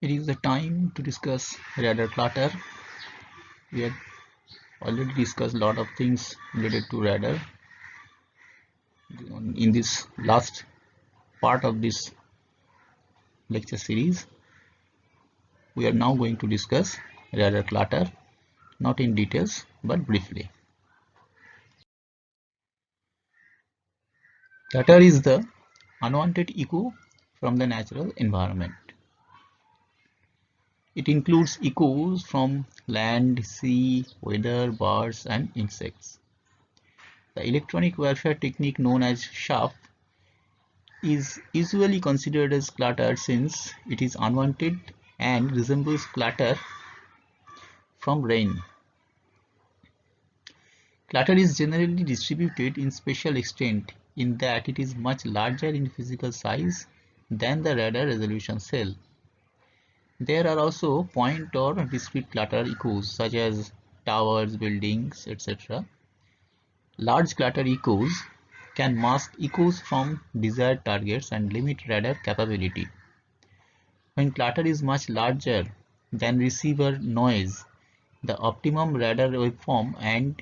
It is the time to discuss radar clutter. We have already discussed a lot of things related to radar in this last part of this lecture series. We are now going to discuss radar clutter, not in details but briefly. Clutter is the unwanted echo from the natural environment. It includes echoes from land, sea, weather, birds, and insects. The electronic warfare technique known as chaff is usually considered as clutter since it is unwanted and resembles clutter from rain. Clutter is generally distributed in spatial extent in that it is much larger in physical size than the radar resolution cell. There are also point or discrete clutter echoes such as towers, buildings, etc. Large clutter echoes can mask echoes from desired targets and limit radar capability. When clutter is much larger than receiver noise, the optimum radar waveform and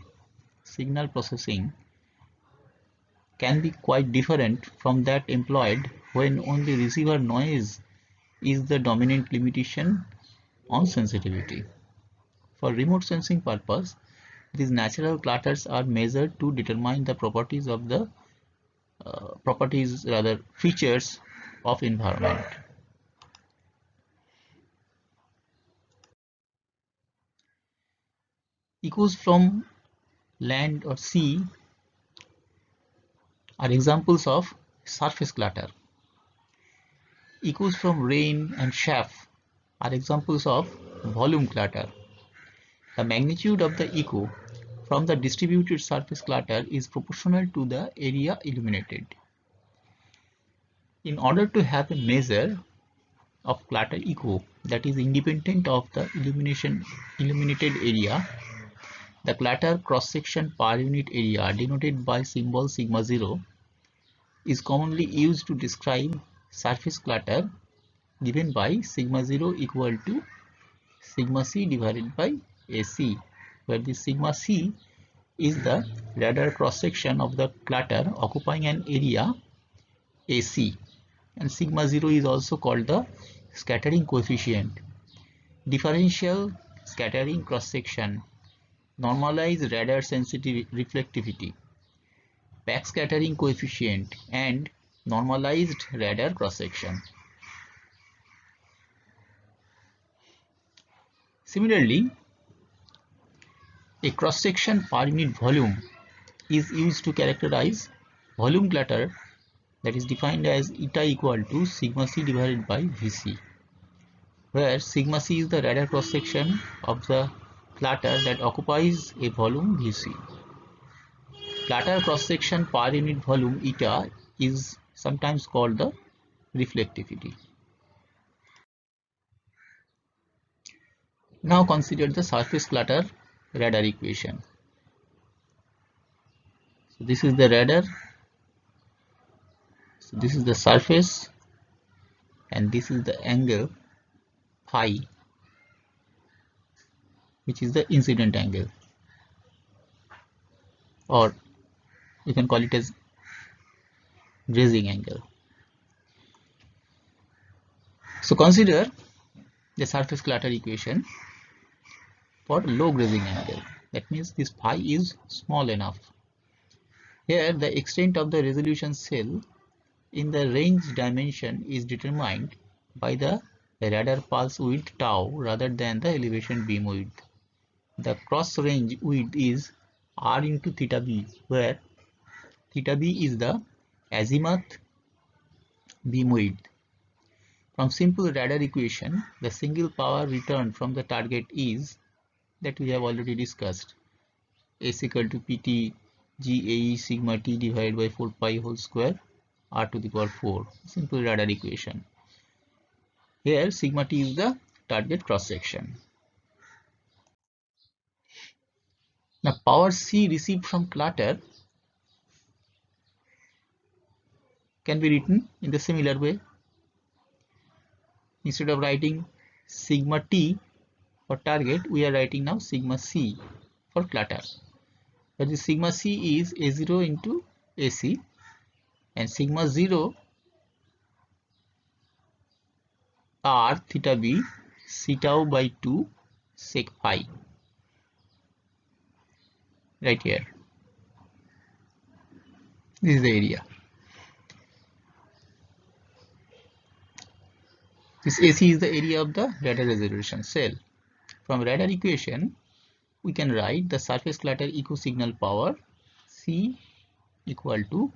signal processing can be quite different from that employed when only receiver noise is the dominant limitation on sensitivity. For remote sensing purpose, these natural clutters are measured to determine the properties of the features of environment. Echoes from land or sea are examples of surface clutter. Echoes from rain and chaff are examples of volume clutter. The magnitude of the echo from the distributed surface clutter is proportional to the area illuminated. In order to have a measure of clutter echo that is independent of the illuminated area, the clutter cross-section per unit area, denoted by symbol sigma 0, is commonly used to describe surface clutter, given by sigma 0 equal to sigma c divided by AC, where the sigma c is the radar cross-section of the clutter occupying an area AC, and sigma 0 is also called the scattering coefficient, differential scattering cross-section, normalized radar sensitive reflectivity, backscattering coefficient, and normalized radar cross-section. Similarly, a cross-section per unit volume is used to characterize volume clutter, that is defined as eta equal to sigma c divided by Vc, where sigma c is the radar cross-section of the clutter that occupies a volume Vc. Clutter cross-section per unit volume eta is sometimes called the reflectivity. Now consider the surface clutter radar equation. So this is the radar, so this is the surface, and this is the angle phi, which is the incident angle, or you can call it as grazing angle. So consider the surface clutter equation for low grazing angle. That means this phi is small enough. Here the extent of the resolution cell in the range dimension is determined by the radar pulse width tau rather than the elevation beam width. The cross range width is r into theta b, where theta b is the azimuth beam width. From simple radar equation, the single power returned from the target is, that we have already discussed, S equal to Pt GAE sigma t divided by 4 pi whole square r to the power 4. Simple radar equation. Here sigma t is the target cross section. Now power C received from clutter can be written in the similar way. Instead of writing sigma t for target, we are writing now sigma c for clutter. That is, sigma c is a0 into ac, and sigma 0 r theta b c tau by 2 sec phi, right here. This is the area. This AC is the area of the radar resolution cell. From radar equation, we can write the surface clutter echo signal power C equal to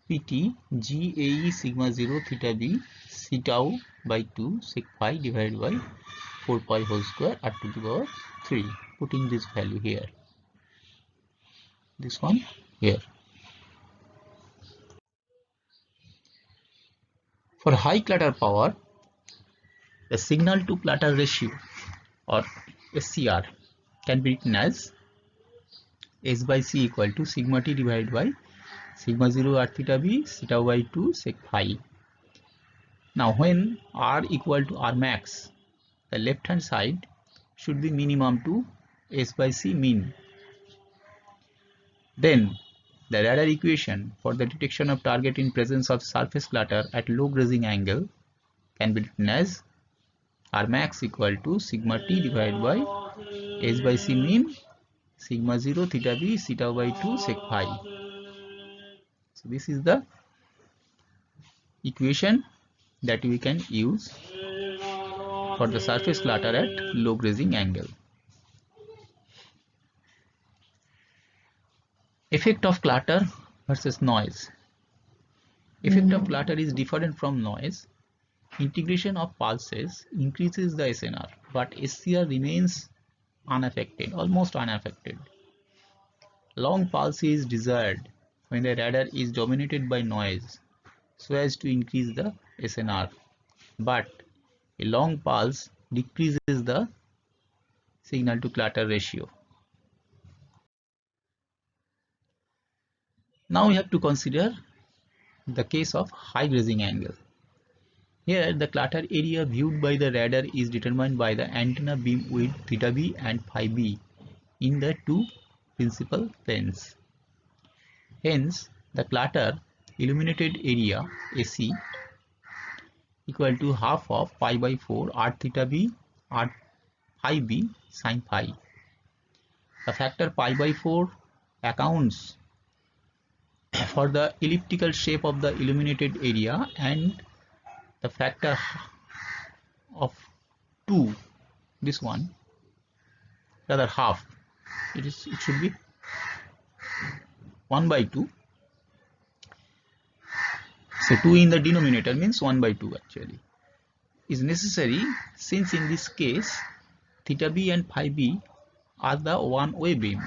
PT GAE sigma 0 theta b c tau by 2 sec phi divided by 4 pi whole square r to the power 3. Putting this value here. This one here. For high clutter power, the signal to clutter ratio or SCR can be written as S by C equal to sigma t divided by sigma 0 r theta b c tau by 2 sec phi. Now when r equal to r max, the left hand side should be minimum to S by C mean. Then the radar equation for the detection of target in presence of surface clutter at low grazing angle can be written as r max equal to sigma t divided by S by C mean sigma 0 theta b c tau by 2 sec phi. So this is the equation that we can use for the surface clutter at low grazing angle. Effect of clutter versus noise. Effect of clutter is different from noise. Integration of pulses increases the SNR, but SCR remains unaffected, almost unaffected. Long pulse is desired when the radar is dominated by noise so as to increase the SNR, but a long pulse decreases the signal to clutter ratio. Now we have to consider the case of high grazing angle. Here the clutter area viewed by the radar is determined by the antenna beam width theta b and phi b in the two principal planes. Hence the clutter illuminated area AC equal to half of pi by 4 r theta b r phi b sin phi. The factor pi by 4 accounts for the elliptical shape of the illuminated area, and the factor of 2, this one, rather half, it should be 1 by 2. So 2 in the denominator means 1 by 2 actually is necessary, since in this case theta b and phi b are the one-way beam.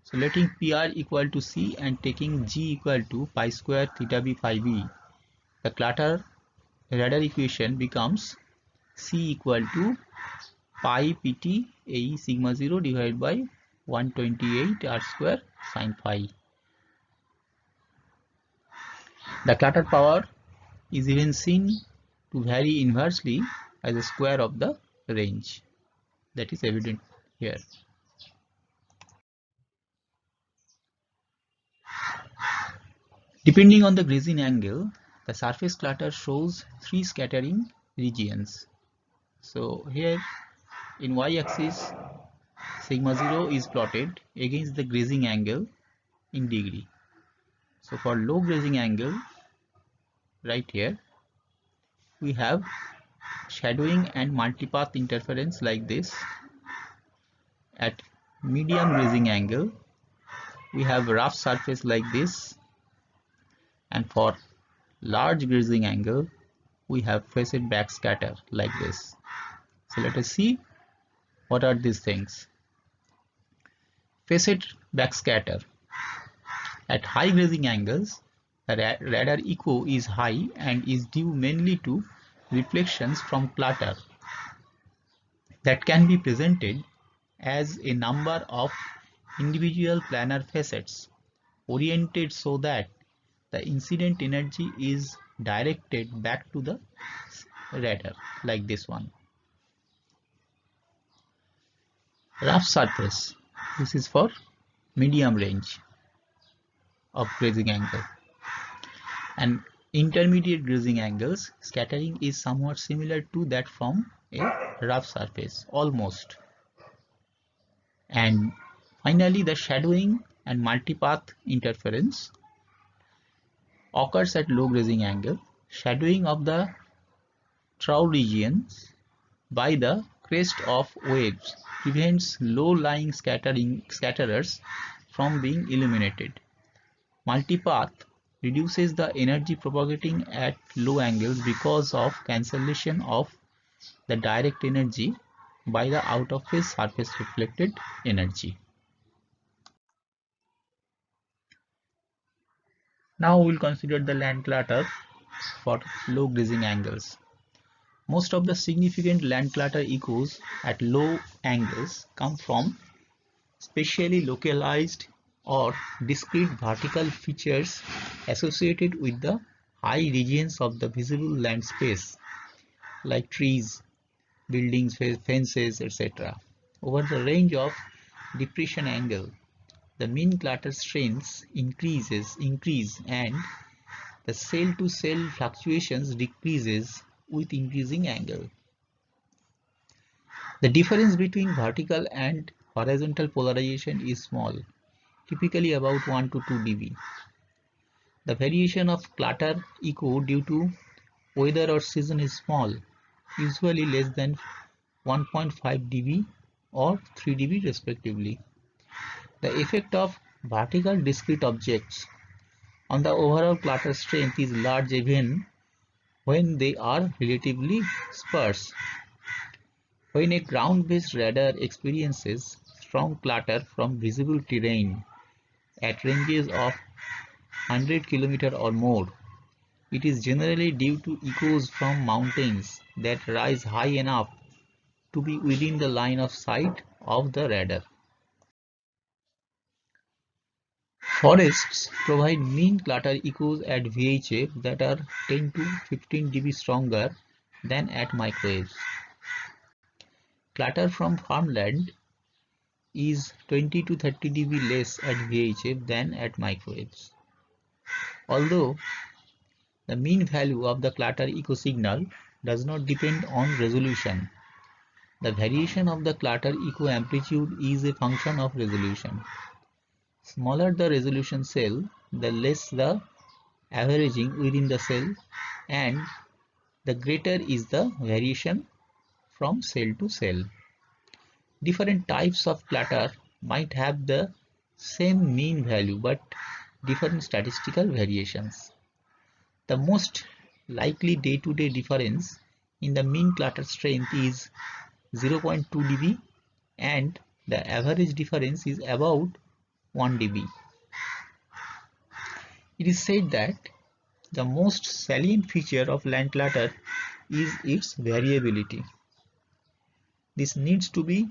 So letting PR equal to C and taking G equal to pi square theta b phi b, the clutter radar equation becomes C equal to pi pt AE sigma 0 divided by 128 r square sin phi. The clutter power is even seen to vary inversely as a square of the range. That is evident here. Depending on the grazing angle, the surface clutter shows 3 scattering regions. So here in y-axis, sigma 0 is plotted against the grazing angle in degree. So for low grazing angle, right here, we have shadowing and multipath interference like this. At medium grazing angle, we have rough surface like this, and for large grazing angle, we have facet backscatter like this. So let us see what are these things. Facet backscatter. At high grazing angles, the radar echo is high and is due mainly to reflections from clutter that can be presented as a number of individual planar facets oriented so that the incident energy is directed back to the radar like this one. Rough surface, this is for medium range of grazing angle, and intermediate grazing angles, scattering is somewhat similar to that from a rough surface, almost. And finally, the shadowing and multipath interference occurs at low grazing angle. Shadowing of the trough regions by the crest of waves prevents low-lying scatterers from being illuminated. Multipath reduces the energy propagating at low angles because of cancellation of the direct energy by the out-of-phase surface reflected energy. Now we will consider the land clutter for low grazing angles. Most of the significant land clutter echoes at low angles come from specially localized or discrete vertical features associated with the high regions of the visible land space, like trees, buildings, fences, etc. Over the range of depression angle, the mean clutter strengths increase and the cell-to-cell fluctuations decreases with increasing angle. The difference between vertical and horizontal polarization is small, typically about 1 to 2 dB. The variation of clutter echo due to weather or season is small, usually less than 1.5 dB or 3 dB respectively. The effect of vertical discrete objects on the overall clutter strength is large even when they are relatively sparse. When a ground-based radar experiences strong clutter from visible terrain at ranges of 100 km or more, it is generally due to echoes from mountains that rise high enough to be within the line of sight of the radar. Forests provide mean clutter echoes at VHF that are 10 to 15 dB stronger than at microwaves. Clutter from farmland is 20 to 30 dB less at VHF than at microwaves. Although the mean value of the clutter echo signal does not depend on resolution, the variation of the clutter echo amplitude is a function of resolution. Smaller the resolution cell, the less the averaging within the cell, and the greater is the variation from cell to cell. Different types of clutter might have the same mean value but different statistical variations. The most likely day-to-day difference in the mean clutter strength is 0.2 dB and the average difference is about 1 dB. It is said that the most salient feature of land clutter is its variability. This needs to be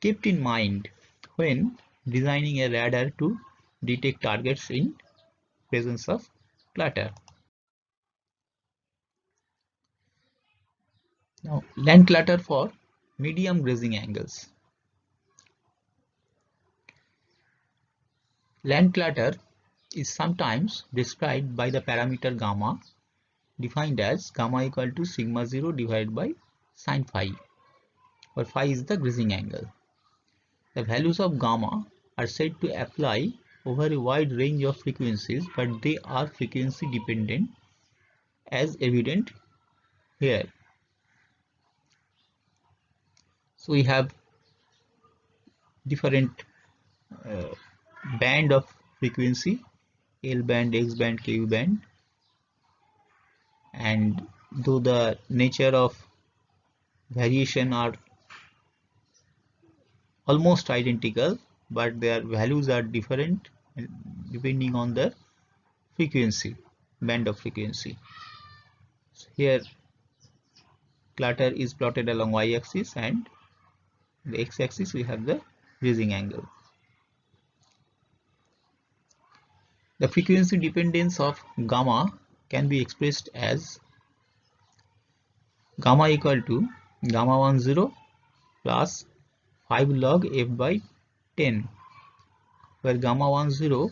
kept in mind when designing a radar to detect targets in presence of clutter. Now, land clutter for medium grazing angles. Land clutter is sometimes described by the parameter gamma, defined as gamma equal to sigma 0 divided by sin phi, where phi is the grazing angle. The values of gamma are said to apply over a wide range of frequencies, but they are frequency dependent, as evident here. So we have different band of frequency, L band, X band, Ku band, and though the nature of variation are almost identical, but their values are different depending on the frequency, band of frequency. So here clutter is plotted along y-axis, and the x-axis we have the grazing angle. The frequency dependence of gamma can be expressed as gamma equal to gamma 10 plus 5 log f by 10, where gamma 10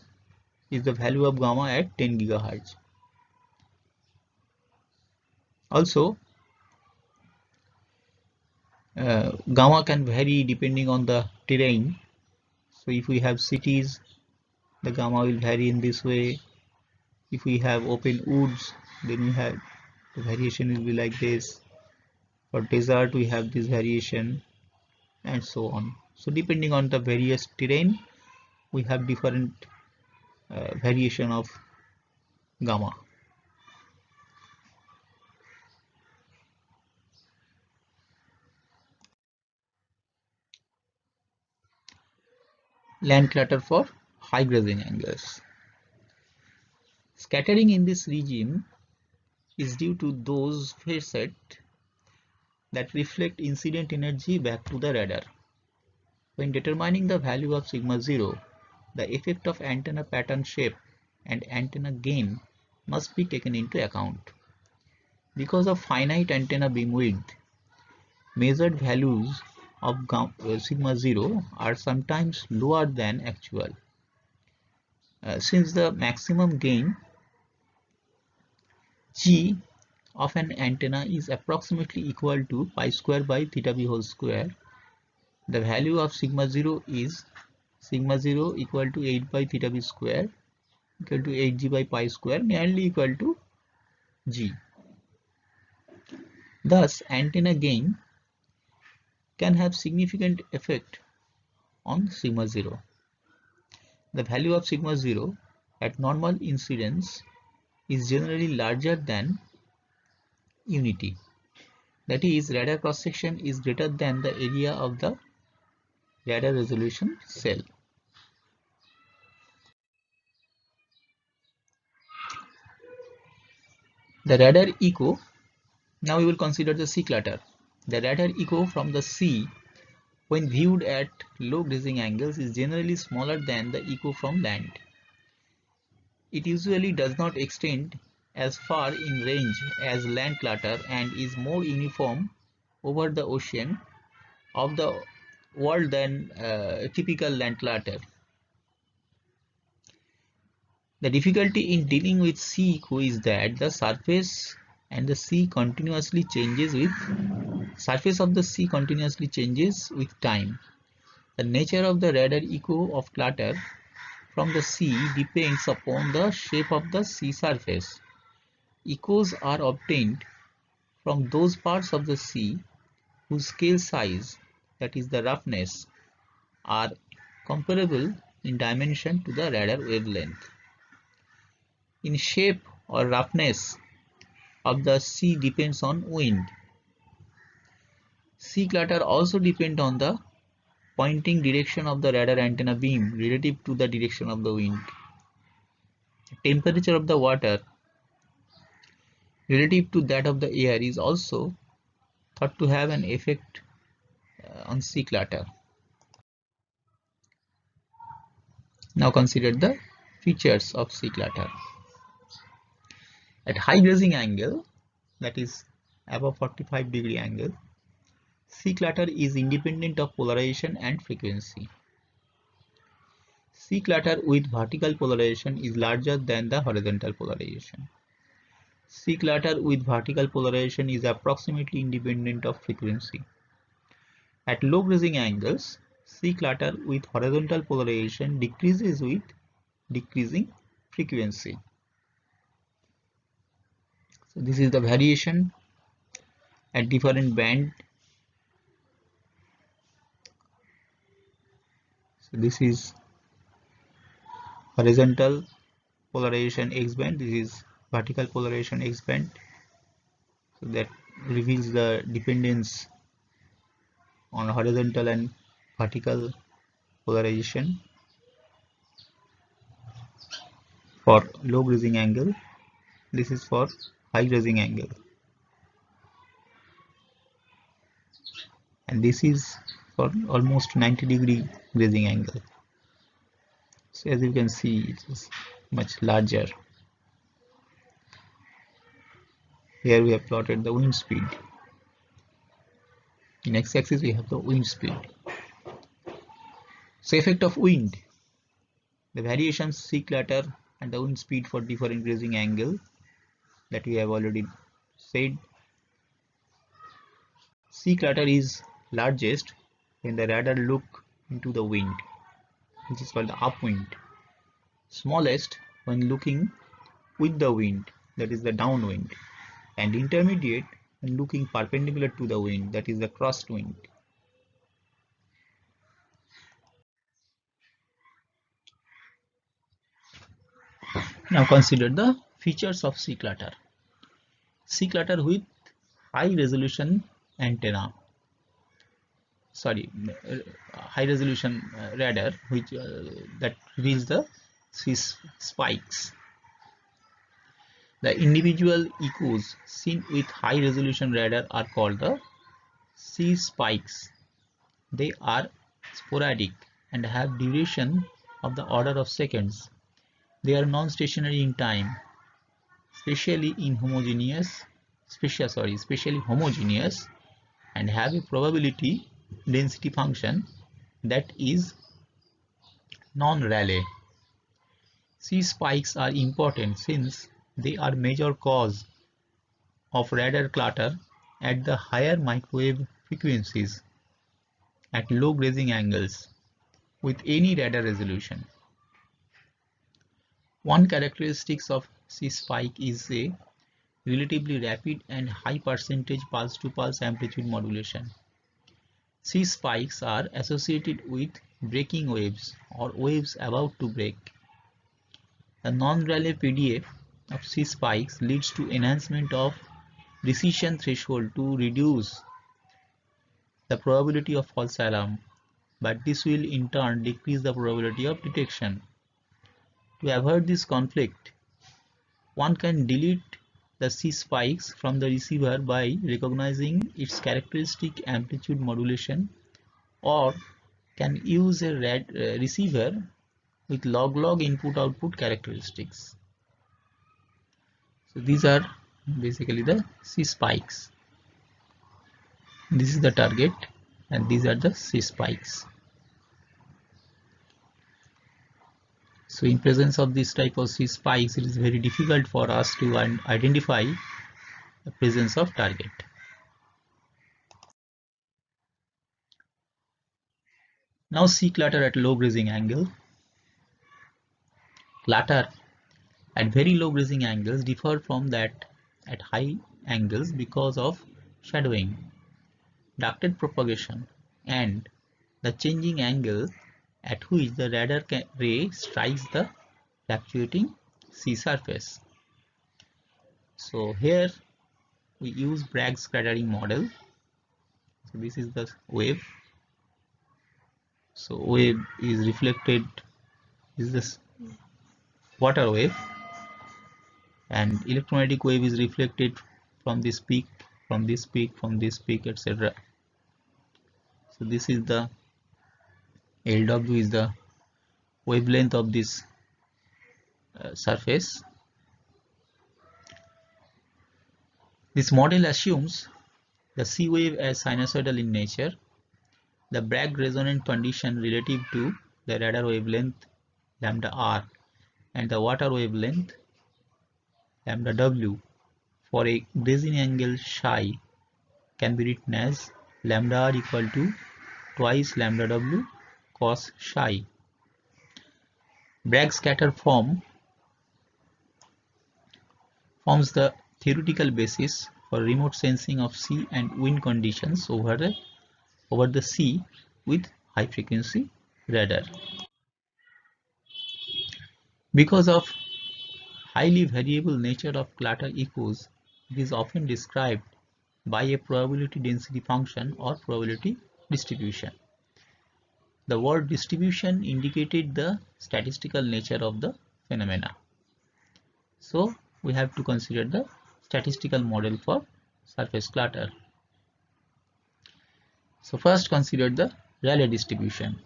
is the value of gamma at 10 GHz. Also, gamma can vary depending on the terrain. So if we have cities, the gamma will vary in this way. If we have open woods, then the variation will be like this. For desert, we have this variation, and so on. So depending on the various terrain, we have different variation of gamma. Land clutter for high grazing angles. Scattering in this regime is due to those facets that reflect incident energy back to the radar. When determining the value of sigma 0, the effect of antenna pattern shape and antenna gain must be taken into account. Because of finite antenna beam width, measured values of sigma 0 are sometimes lower than actual. Since the maximum gain G of an antenna is approximately equal to pi square by theta b whole square, the value of sigma 0 is sigma 0 equal to 8 by theta b square equal to 8g by pi square, nearly equal to G. Thus, antenna gain can have significant effect on sigma 0. The value of sigma 0 at normal incidence is generally larger than unity. That is, radar cross section is greater than the area of the radar resolution cell. The radar echo. Now we will consider the sea clutter. The radar echo from the sea, when viewed at low grazing angles, is generally smaller than the echo from land. It usually does not extend as far in range as land clutter and is more uniform over the ocean of the world than typical land clutter. The difficulty in dealing with sea echo is that the surface of the sea continuously changes with time. The nature of the radar echo of clutter from the sea depends upon the shape of the sea surface. Echoes are obtained from those parts of the sea whose scale size, that is the roughness, are comparable in dimension to the radar wavelength. In shape or roughness of the sea depends on wind. Sea clutter also depends on the pointing direction of the radar antenna beam relative to the direction of the wind. Temperature of the water relative to that of the air is also thought to have an effect on sea clutter. Now consider the features of sea clutter. At high grazing angle, that is above 45-degree angle, sea clutter is independent of polarization and frequency. Sea clutter with vertical polarization is larger than the horizontal polarization. Sea clutter with vertical polarization is approximately independent of frequency. At low grazing angles, sea clutter with horizontal polarization decreases with decreasing frequency. So this is the variation at different band. So this is horizontal polarization X band, this is vertical polarization X band. So that reveals the dependence on horizontal and vertical polarization for low grazing angle. This is for high grazing angle, and this is for almost 90-degree grazing angle. So as you can see, it is much larger. Here we have plotted the wind speed. In x-axis we have the wind speed. So effect of wind. The variations C clutter and the wind speed for different grazing angle that we have already said. C clutter is largest when the radar look into the wind, which is called the upwind. Smallest when looking with the wind, that is the downwind, and intermediate when looking perpendicular to the wind, that is the crosswind. Now consider the features of C clutter. C clutter with high resolution antenna, high resolution radar, which that reveals the C spikes. The individual echoes seen with high resolution radar are called the C spikes. They are sporadic and have duration of the order of seconds. They are non-stationary in time, especially homogeneous, and have a probability density function that is non-Rayleigh. C spikes are important since they are major cause of radar clutter at the higher microwave frequencies at low grazing angles with any radar resolution. One characteristic of C spike is a relatively rapid and high percentage pulse-to-pulse amplitude modulation. C spikes are associated with breaking waves or waves about to break. The non-Rayleigh PDF of C spikes leads to enhancement of recession threshold to reduce the probability of false alarm, but this will in turn decrease the probability of detection. To avoid this conflict, one can delete the C spikes from the receiver by recognizing its characteristic amplitude modulation, or can use a receiver with log-log input-output characteristics. So these are basically the C spikes. This is the target and these are the C spikes. So in presence of this type of C spikes, it is very difficult for us to identify the presence of target. Now C clutter at low grazing angle. Clutter at very low grazing angles differ from that at high angles because of shadowing, ducted propagation, and the changing angle at which the radar ray strikes the fluctuating sea surface. So here we use Bragg's scattering model. So this is the wave. So wave is reflected, this is this water wave, and electromagnetic wave is reflected from this peak, from this peak, from this peak, etc. So this is the LW is the wavelength of this surface. This model assumes the C wave as sinusoidal in nature, the Bragg resonant condition relative to the radar wavelength lambda r and the water wavelength lambda w for a grazing angle psi can be written as lambda r equal to twice lambda w cos psi. Bragg scatter forms the theoretical basis for remote sensing of sea and wind conditions over the sea with high frequency radar. Because of highly variable nature of clutter echoes, it is often described by a probability density function or probability distribution. The word distribution indicated the statistical nature of the phenomena. So we have to consider the statistical model for surface clutter. So first consider the Rayleigh distribution.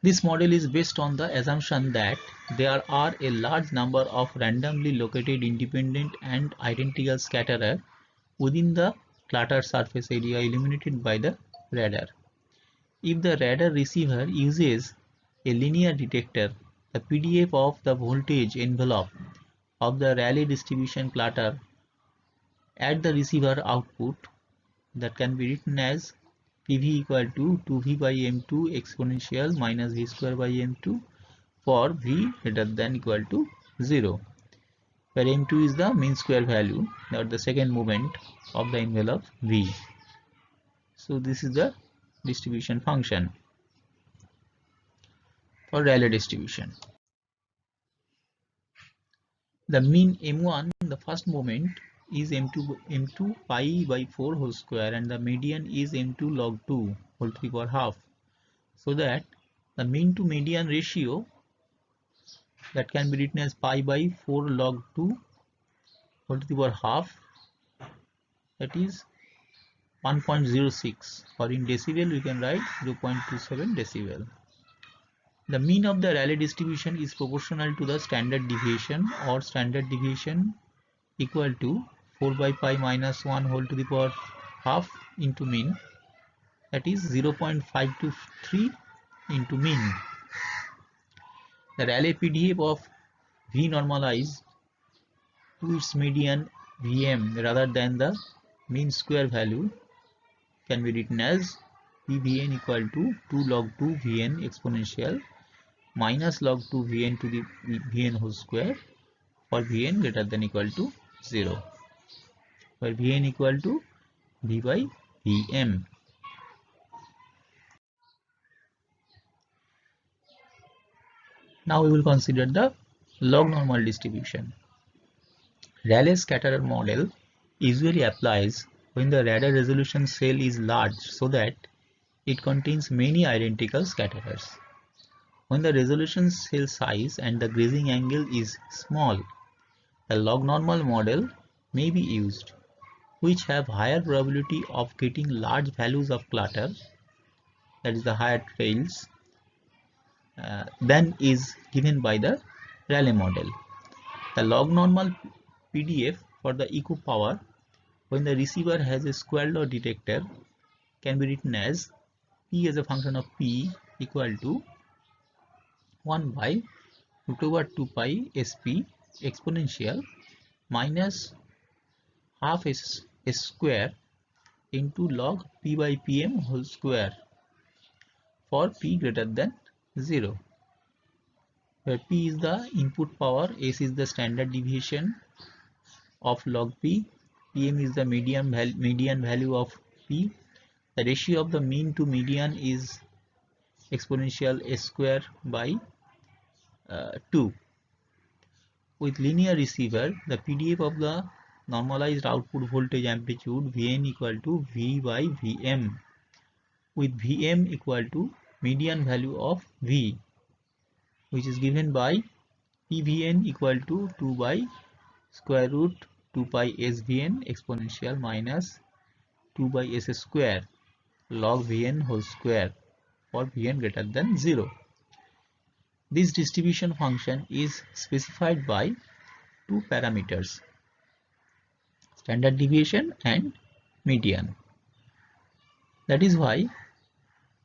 This model is based on the assumption that there are a large number of randomly located independent and identical scatterers within the clutter surface area illuminated by the radar. If the radar receiver uses a linear detector, the PDF of the voltage envelope of the Rayleigh distribution platter at the receiver output, that can be written as PV equal to 2V by M2 exponential minus V square by M2 for V greater than equal to 0, where M2 is the mean square value or the second moment of the envelope V. So this is the distribution function for Rayleigh distribution. The mean M1, the first moment, is M2 pi by 4 whole square, and the median is M2 log 2 whole to the power half. So that the mean to median ratio, that can be written as pi by 4 log 2 whole to the power half, that is 1.06, or in decibel we can write 0.27 decibel. The mean of the Rayleigh distribution is proportional to the standard deviation, or standard deviation equal to 4 by pi minus 1 whole to the power half into mean, that is 0.523 into mean. The Rayleigh PDF of V normalized to its median Vm rather than the mean square value can be written as Pvn equal to 2 log 2 Vn exponential minus log 2 Vn to the Vn whole square for Vn greater than equal to 0, where Vn equal to V by Vm. Now we will consider the log normal distribution. Rayleigh scatterer model usually applies when the radar resolution cell is large so that it contains many identical scatterers. When the resolution cell size and the grazing angle is small, a log normal model may be used, which have higher probability of getting large values of clutter, that is the higher trails, than is given by the Rayleigh model. The log normal PDF for the echo power when the receiver has a square law detector can be written as P as a function of P equal to 1 by root over 2 pi SP exponential minus half s square into log P by Pm whole square for P greater than 0, where P is the input power, S is the standard deviation of log P, Pm is the median value of P. The ratio of the mean to median is exponential s square by 2. With linear receiver, the PDF of the normalized output voltage amplitude Vn equal to V by Vm, with Vm equal to median value of V, which is given by Pvn equal to 2 by square root 2 pi Svn exponential minus 2 by s square log Vn whole square for Vn greater than 0. This distribution function is specified by two parameters, standard deviation and median. That is why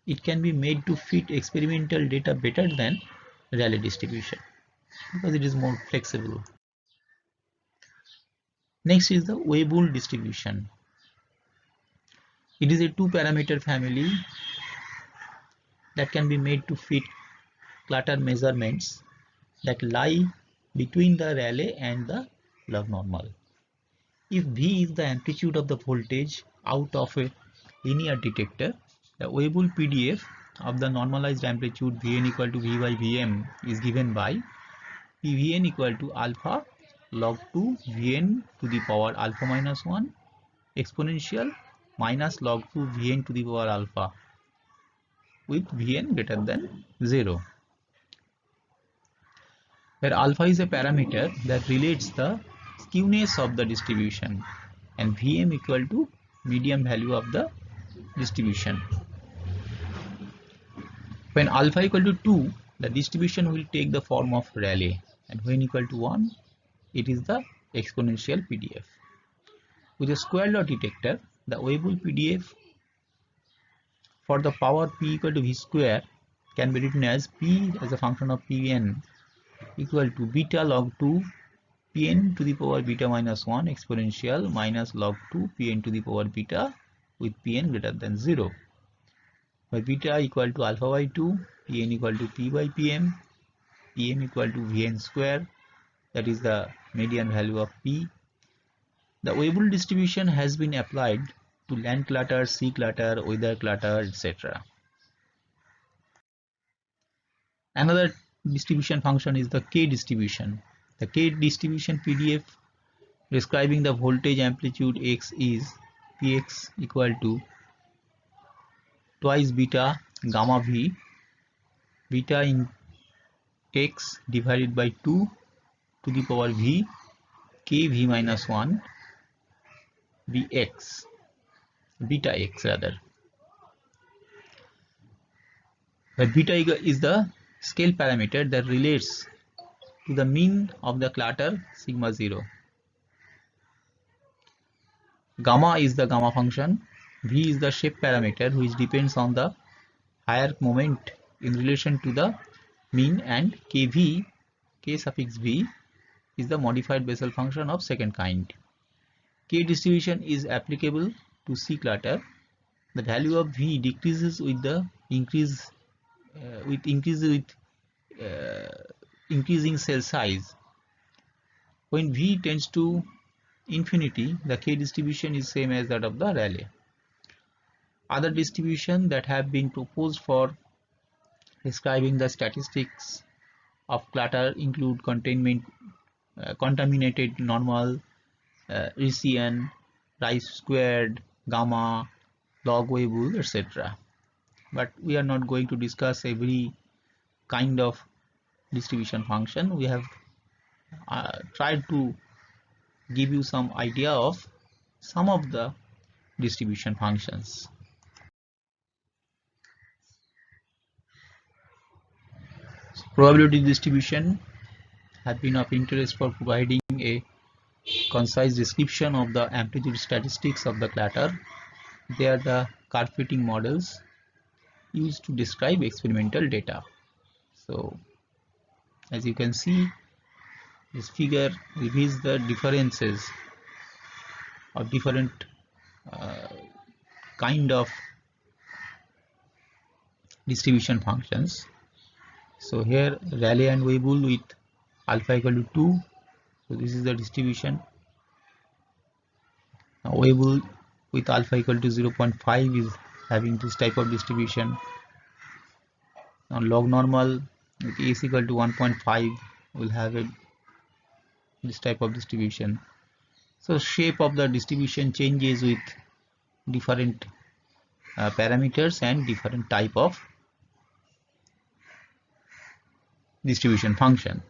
it can be made to fit experimental data better than Rayleigh distribution, because it is more flexible. Next is the Weibull distribution. It is a two-parameter family that can be made to fit clutter measurements that lie between the Rayleigh and the log normal. If V is the amplitude of the voltage out of a linear detector, the Weibull PDF of the normalized amplitude Vn equal to V by Vm is given by Pvn equal to alpha log 2 Vn to the power alpha minus 1 exponential minus log 2 Vn to the power alpha, with Vn greater than 0, where alpha is a parameter that relates the skewness of the distribution and Vm equal to median value of the distribution. When alpha equal to 2, the distribution will take the form of Rayleigh, and when equal to 1, it is the exponential PDF. With a square law detector, the Weibull PDF for the power p equal to v square can be written as p as a function of pn equal to beta log 2 pn to the power beta minus 1 exponential minus log 2 pn to the power beta with pn greater than 0, where beta equal to alpha by 2, pn equal to p by pm, pm equal to vn square, that is the median value of p. The Weibull distribution has been applied to land clutter, sea clutter, weather clutter, etc. Another distribution function is the K distribution. The K distribution PDF describing the voltage amplitude x is Px equal to twice beta gamma v, beta in x divided by 2 to the power v, kv minus 1 bx, beta x rather. The beta is the scale parameter that relates to the mean of the clutter sigma 0. Gamma is the gamma function. V is the shape parameter which depends on the higher moment in relation to the mean, and kv, k suffix v, is the modified Bessel function of second kind. K distribution is applicable to C clutter. The value of v decreases with the increasing cell size. When v tends to infinity, the K distribution is same as that of the Rayleigh. Other distributions that have been proposed for describing the statistics of clutter include contaminated normal, Riccian, Rice squared, gamma, log Weibull, etc. But we are not going to discuss every kind of distribution function. We have tried to give you some idea of some of the distribution functions. Probability distribution has been of interest for providing a concise description of the amplitude statistics of the clutter. They are the curve fitting models used to describe experimental data. So, as you can see, this figure reveals the differences of different kind of distribution functions. So here Rayleigh and Weibull with alpha equal to 2. So this is the distribution. Now Weibull with alpha equal to 0.5 is having this type of distribution. Now log normal with S equal to 1.5 will have this type of distribution. So shape of the distribution changes with different parameters and different type of distribution function.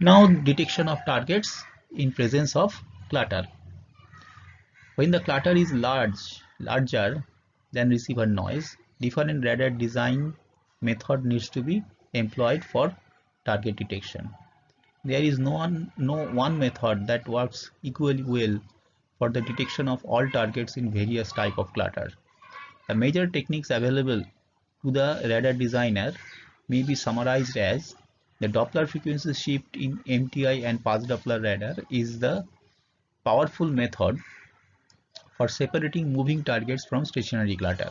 Now detection of targets in presence of clutter. When the clutter is larger than receiver noise, different radar design method needs to be employed for target detection. There is no one method that works equally well for the detection of all targets in various type of clutter. The major techniques available to the radar designer may be summarized as: the Doppler frequency shift in MTI and pulse Doppler radar is the powerful method for separating moving targets from stationary clutter.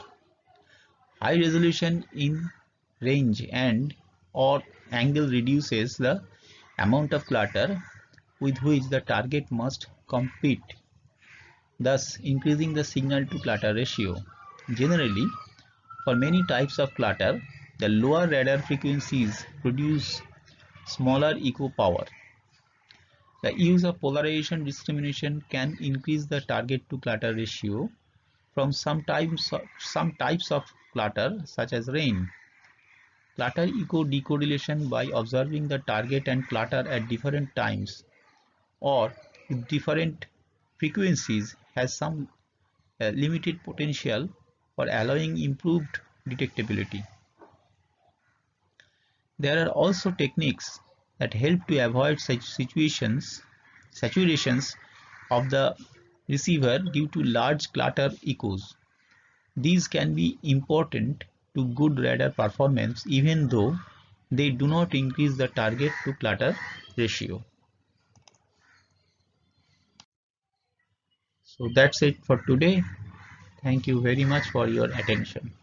High resolution in range and or angle reduces the amount of clutter with which the target must compete, thus increasing the signal to clutter ratio. Generally, for many types of clutter, the lower radar frequencies produce smaller echo power. The use of polarization discrimination can increase the target to clutter ratio from some types of clutter, such as rain. Clutter echo decorrelation by observing the target and clutter at different times or with different frequencies has some limited potential for allowing improved detectability. There are also techniques that help to avoid such saturations of the receiver due to large clutter echoes. These can be important to good radar performance even though they do not increase the target to clutter ratio. So that's it for today. Thank you very much for your attention.